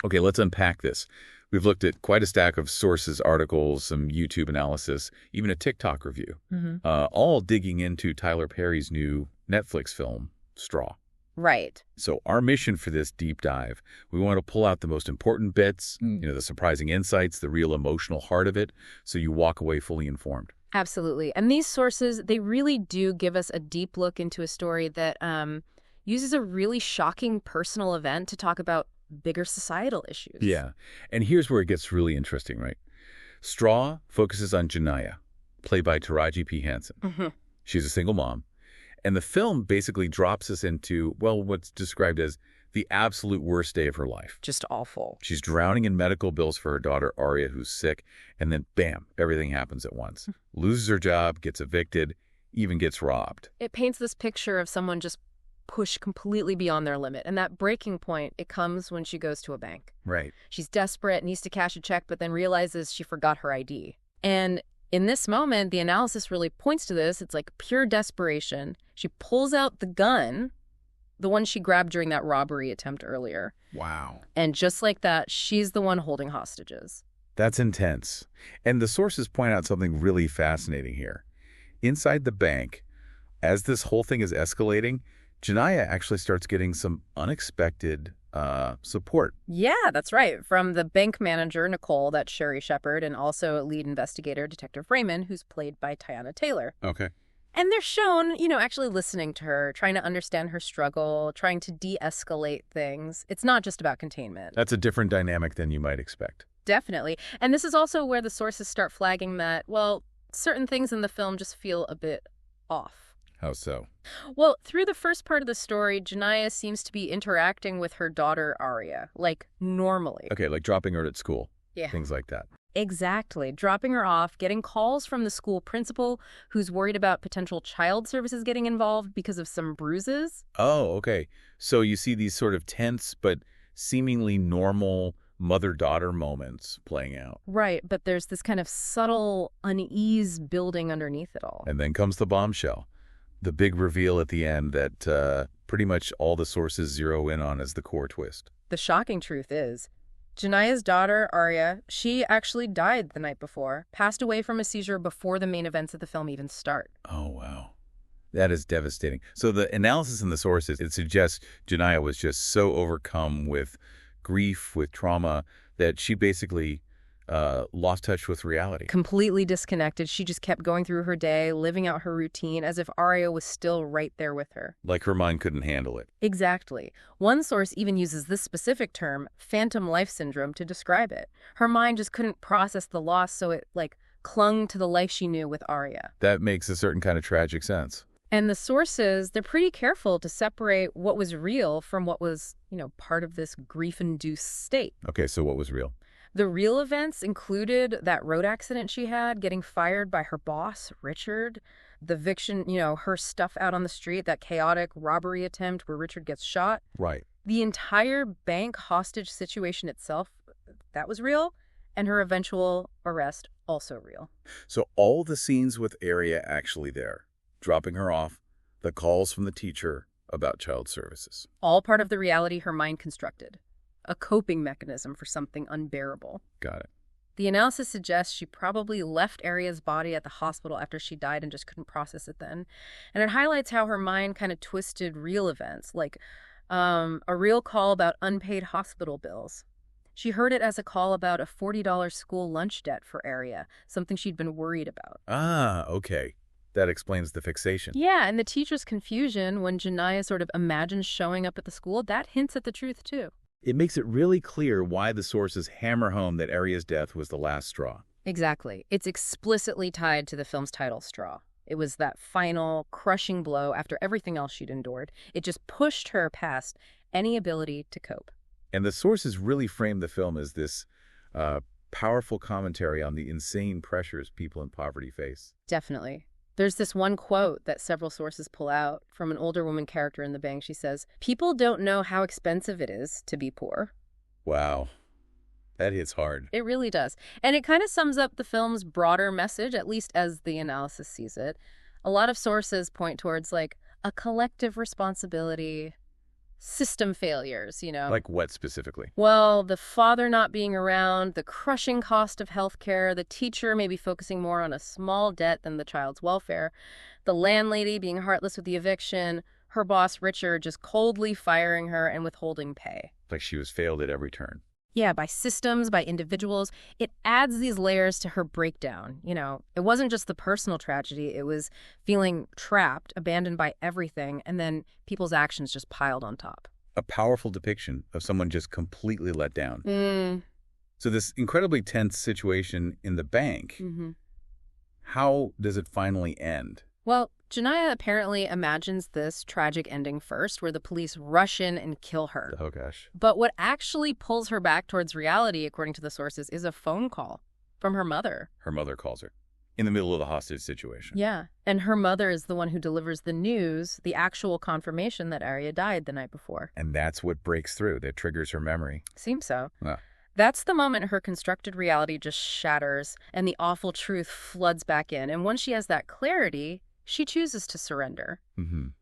Okay, let's unpack this. We've looked at quite a stack of sources, articles, some YouTube analysis, even a TikTok review, all digging into Tyler Perry's new Netflix film, Straw. Right. So our mission for this deep dive, we want to pull out the most important bits, the surprising insights, the real emotional heart of it, so you walk away fully informed. Absolutely. And these sources, they really do give us a deep look into a story that uses a really shocking personal event to talk about bigger societal issues. Yeah. And here's where it gets really interesting, right? Straw focuses on Janaya, played by Taraji P. Henson. She's a single mom. And the film basically drops us into, well, what's described as the absolute worst day of her life. Just awful. She's drowning in medical bills for her daughter, Arya, who's sick. And then, bam, everything happens at once. Loses her job, gets evicted, even gets robbed. It paints this picture of someone just pushed completely beyond their limit. And that breaking point, it comes when she goes to a bank. Right. She's desperate, needs to cash a check, but then realizes she forgot her ID. And in this moment, the analysis really points to this. It's like pure desperation. She pulls out the gun, the one she grabbed during that robbery attempt earlier. Wow. And just like that, she's the one holding hostages. That's intense. And the sources point out something really fascinating here. Inside the bank, as this whole thing is escalating, Janaya actually starts getting some unexpected support. Yeah, that's right. From the bank manager, Nicole, that's Sherry Shepard, and also lead investigator, Detective Raymond, who's played by Tiana Taylor. Okay. And they're shown, actually listening to her, trying to understand her struggle, trying to de-escalate things. It's not just about containment. That's a different dynamic than you might expect. Definitely. And this is also where the sources start flagging that, well, certain things in the film just feel a bit off. How so? Well, through the first part of the story, Janaya seems to be interacting with her daughter, Arya, like normally. Okay, like dropping her at school. Yeah. Things like that. Exactly. Dropping her off, getting calls from the school principal who's worried about potential child services getting involved because of some bruises. Oh, okay. So you see these sort of tense but seemingly normal mother-daughter moments playing out. Right, but there's this kind of subtle unease building underneath it all. And then comes the bombshell. The big reveal at the end that pretty much all the sources zero in on as the core twist. The shocking truth is, Janaya's daughter, Arya, she actually died the night before, passed away from a seizure before the main events of the film even start. Oh, wow. That is devastating. So the analysis in the sources, it suggests Janaya was just so overcome with grief, with trauma, that she basically lost touch with reality. Completely disconnected. She just kept going through her day, living out her routine as if Arya was still right there with her. Like her mind couldn't handle it. Exactly. One source even uses this specific term, phantom life syndrome, to describe it. Her mind just couldn't process the loss, so it, clung to the life she knew with Arya. That makes a certain kind of tragic sense. And the sources, they're pretty careful to separate what was real from what was, part of this grief-induced state. Okay, so what was real? The real events included that road accident she had, getting fired by her boss, Richard, the eviction, her stuff out on the street, that chaotic robbery attempt where Richard gets shot. Right. The entire bank hostage situation itself, that was real, and her eventual arrest, also real. So all the scenes with Arya actually there, dropping her off, the calls from the teacher about child services. All part of the reality her mind constructed. A coping mechanism for something unbearable. Got it. The analysis suggests she probably left Arya's body at the hospital after she died and just couldn't process it then. And it highlights how her mind kind of twisted real events, like a real call about unpaid hospital bills. She heard it as a call about a $40 school lunch debt for Arya, something she'd been worried about. Ah, okay. That explains the fixation. Yeah, and the teacher's confusion when Janaya sort of imagines showing up at the school, that hints at the truth too. It makes it really clear why the sources hammer home that Arya's death was the last straw. Exactly. It's explicitly tied to the film's title, Straw. It was that final, crushing blow after everything else she'd endured. It just pushed her past any ability to cope. And the sources really frame the film as this powerful commentary on the insane pressures people in poverty face. Definitely. There's this one quote that several sources pull out from an older woman character in the bank. She says, "People don't know how expensive it is to be poor." Wow. That hits hard. It really does. And it kind of sums up the film's broader message, at least as the analysis sees it. A lot of sources point towards a collective responsibility, system failures, Like what specifically? Well, the father not being around, the crushing cost of healthcare, the teacher maybe focusing more on a small debt than the child's welfare, the landlady being heartless with the eviction, her boss, Richard, just coldly firing her and withholding pay. Like she was failed at every turn. Yeah, by systems, by individuals. It adds these layers to her breakdown. It wasn't just the personal tragedy. It was feeling trapped, abandoned by everything, and then people's actions just piled on top. A powerful depiction of someone just completely let down. So this incredibly tense situation in the bank, how does it finally end? Well, Janiyah apparently imagines this tragic ending first, where the police rush in and kill her. Oh, gosh. But what actually pulls her back towards reality, according to the sources, is a phone call from her mother. Her mother calls her in the middle of the hostage situation. Yeah, and her mother is the one who delivers the news, the actual confirmation that Arya died the night before. And that's what breaks through, that triggers her memory. Seems so. Ah. That's the moment her constructed reality just shatters and the awful truth floods back in. And once she has that clarity, she chooses to surrender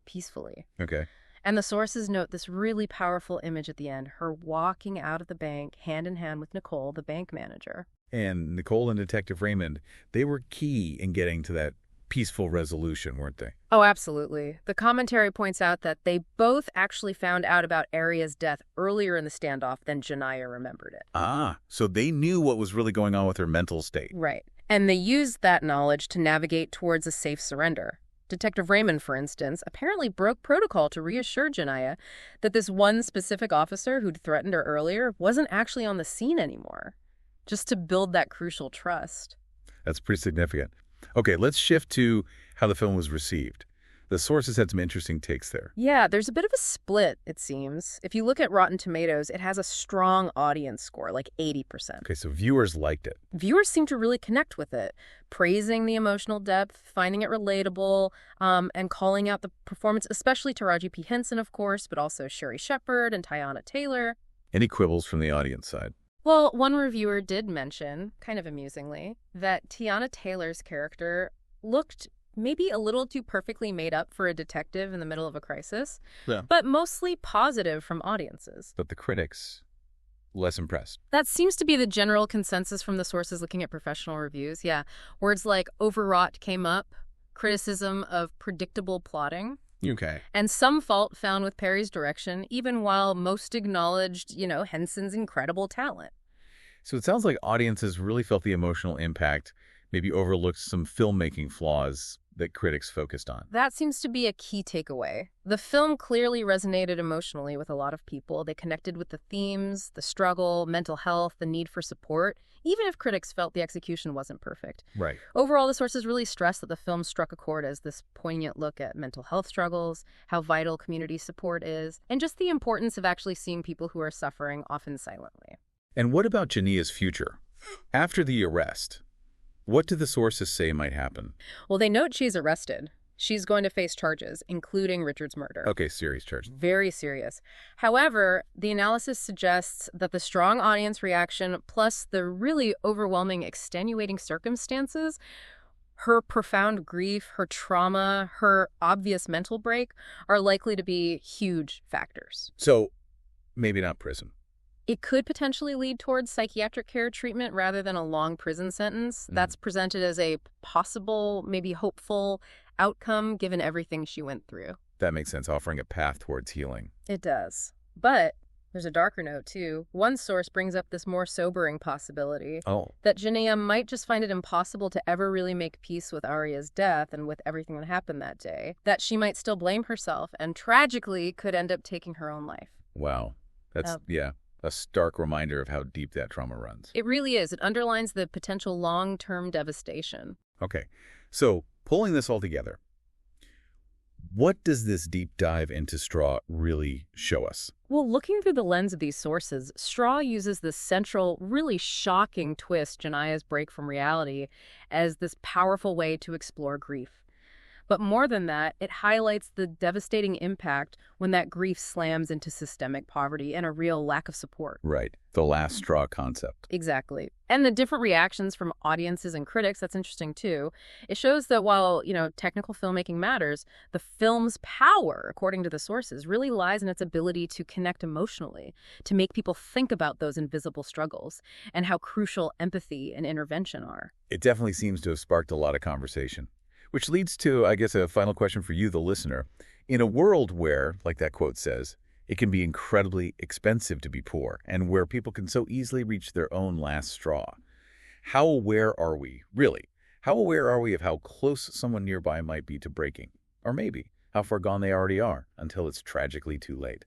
peacefully. Okay. And the sources note this really powerful image at the end, her walking out of the bank hand in hand with Nicole, the bank manager. And Nicole and Detective Raymond, they were key in getting to that peaceful resolution, weren't they? Oh, absolutely. The commentary points out that they both actually found out about Arya's death earlier in the standoff than Janiyah remembered it. Ah, so they knew what was really going on with her mental state. Right. And they used that knowledge to navigate towards a safe surrender. Detective Raymond, for instance, apparently broke protocol to reassure Janiyah that this one specific officer who'd threatened her earlier wasn't actually on the scene anymore, just to build that crucial trust. That's pretty significant. Okay, let's shift to how the film was received. The sources had some interesting takes there. Yeah, there's a bit of a split, it seems. If you look at Rotten Tomatoes, it has a strong audience score, like 80%. Okay, so viewers liked it. Viewers seem to really connect with it, praising the emotional depth, finding it relatable, and calling out the performance, especially Taraji P. Henson, of course, but also Sherry Shepherd and Teyana Taylor. Any quibbles from the audience side? Well, one reviewer did mention, kind of amusingly, that Teyana Taylor's character looked maybe a little too perfectly made up for a detective in the middle of a crisis, but mostly positive from audiences. But the critics, less impressed. That seems to be the general consensus from the sources looking at professional reviews, yeah. Words like overwrought came up, criticism of predictable plotting. Okay. And some fault found with Perry's direction, even while most acknowledged, Henson's incredible talent. So it sounds like audiences really felt the emotional impact, maybe overlooked some filmmaking flaws that critics focused on. That seems to be a key takeaway. The film clearly resonated emotionally with a lot of people. They connected with the themes, the struggle, mental health, the need for support, even if critics felt the execution wasn't perfect. Right. Overall, the sources really stressed that the film struck a chord as this poignant look at mental health struggles, how vital community support is, and just the importance of actually seeing people who are suffering, often silently. And what about Janiyah's future? After the arrest, what do the sources say might happen? Well, they note she's arrested. She's going to face charges, including Richard's murder. Okay, serious charges. Very serious. However, the analysis suggests that the strong audience reaction plus the really overwhelming extenuating circumstances, her profound grief, her trauma, her obvious mental break, are likely to be huge factors. So, maybe not prison. It could potentially lead towards psychiatric care treatment rather than a long prison sentence. That's presented as a possible, maybe hopeful outcome given everything she went through. That makes sense, offering a path towards healing. It does. But there's a darker note, too. One source brings up this more sobering possibility. That Janiyah might just find it impossible to ever really make peace with Arya's death and with everything that happened that day. That she might still blame herself and tragically could end up taking her own life. Wow. That's, a stark reminder of how deep that trauma runs. It really is. It underlines the potential long-term devastation. Okay. So, pulling this all together, what does this deep dive into Straw really show us? Well, looking through the lens of these sources, Straw uses this central, really shocking twist, Janiyah's break from reality, as this powerful way to explore grief. But more than that, it highlights the devastating impact when that grief slams into systemic poverty and a real lack of support. Right. The last straw concept. Exactly. And the different reactions from audiences and critics, that's interesting too. It shows that while, technical filmmaking matters, the film's power, according to the sources, really lies in its ability to connect emotionally, to make people think about those invisible struggles and how crucial empathy and intervention are. It definitely seems to have sparked a lot of conversation. Which leads to, I guess, a final question for you, the listener. In a world where, like that quote says, it can be incredibly expensive to be poor, and where people can so easily reach their own last straw, how aware are we, really? How aware are we of how close someone nearby might be to breaking? Or maybe how far gone they already are until it's tragically too late?